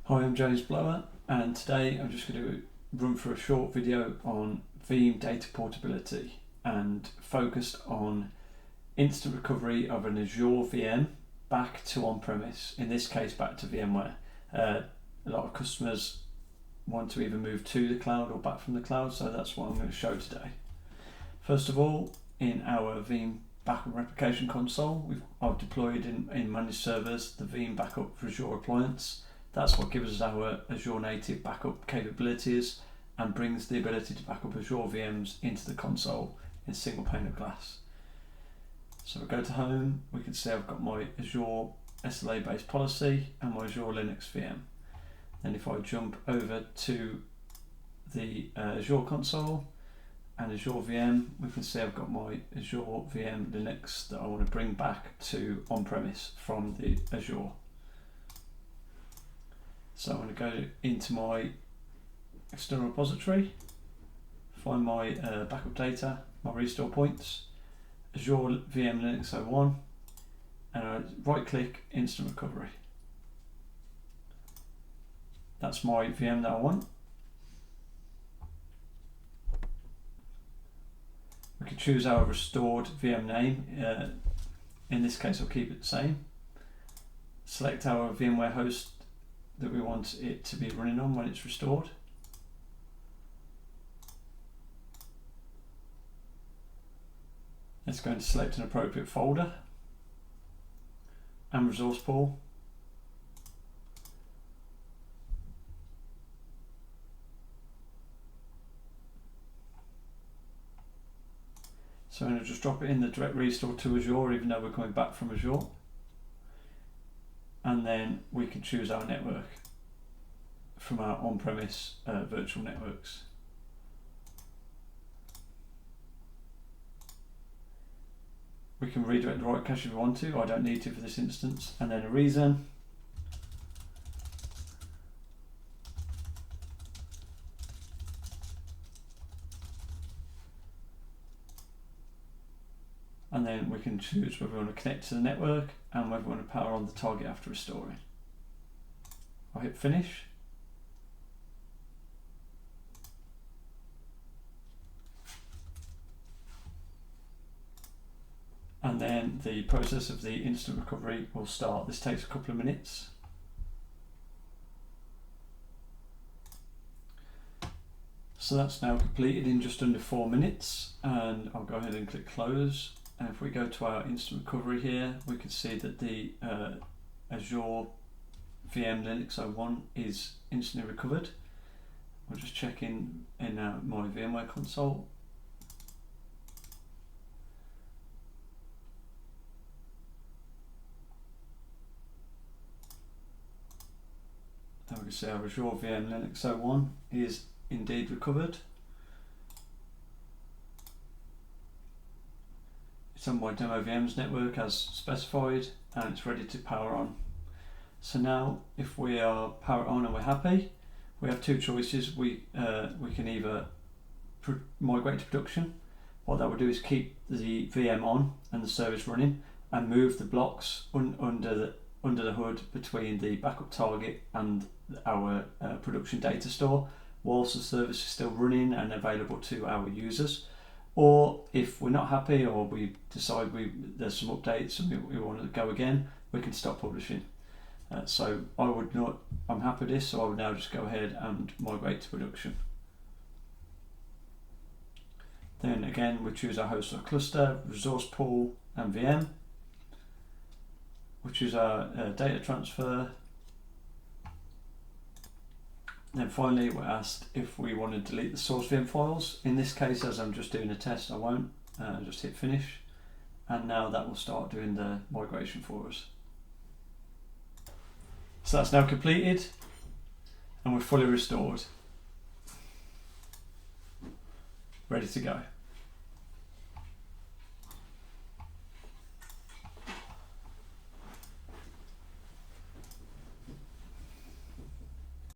Hi, I'm James Blower, and today I'm just going to run through a short video on Veeam data portability and focused on instant recovery of an Azure VM back to on-premise, in this case back to VMware. A lot of customers want to either move to the cloud or back from the cloud, so that's what I'm going to show today. First of all, in our Veeam backup replication console, I've deployed in managed servers the Veeam backup for Azure appliance. That's what gives us our Azure native backup capabilities and brings the ability to back up Azure VMs into the console in a single pane of glass. So we go to home, we can see I've got my Azure SLA based policy and my Azure Linux VM. Then if I jump over to the Azure console and Azure VM, we can see I've got my Azure VM Linux that I want to bring back to on-premise from the Azure. So I'm going to go into my external repository, find my backup data, my restore points, Azure VM Linux 01, and I right click instant recovery. That's my VM that I want. We can choose our restored VM name. In this case, I'll keep it the same. Select our VMware host that we want it to be running on when it's restored. It's going to select an appropriate folder and resource pool. So I'm going to just drop it in the direct restore to Azure, even though we're coming back from Azure. And then we can choose our network from our on-premise virtual networks. We can redirect the right cache if we want to. I don't need to for this instance. And then a reason. And then we can choose whether we want to connect to the network and whether we want to power on the target after restoring. I'll hit finish. And then the process of the instant recovery will start. This takes a couple of minutes. So that's now completed in just under 4 minutes, and I'll go ahead and click close. And if we go to our instant recovery here, we can see that the Azure VM Linux 01 is instantly recovered. I'll just check in my VMware console. And we can see our Azure VM Linux 01 is indeed recovered. It's on my demo VM's network as specified, and it's ready to power on. So now if we are power on and we're happy, we have two choices. We can either migrate to production. What that will do is keep the VM on and the service running and move the blocks under the hood between the backup target and our production data store whilst the service is still running and available to our users. Or if we're not happy, or we decide there's some updates and we want to go again, we can stop publishing. So I'm happy with this, so I would now just go ahead and migrate to production. Then again, we choose our host or cluster, resource pool and VM. We choose our data transfer. Then finally, we're asked if we want to delete the source VM files. In this case, as I'm just doing a test, I won't. Just hit finish. And now that will start doing the migration for us. So that's now completed and we're fully restored. Ready to go.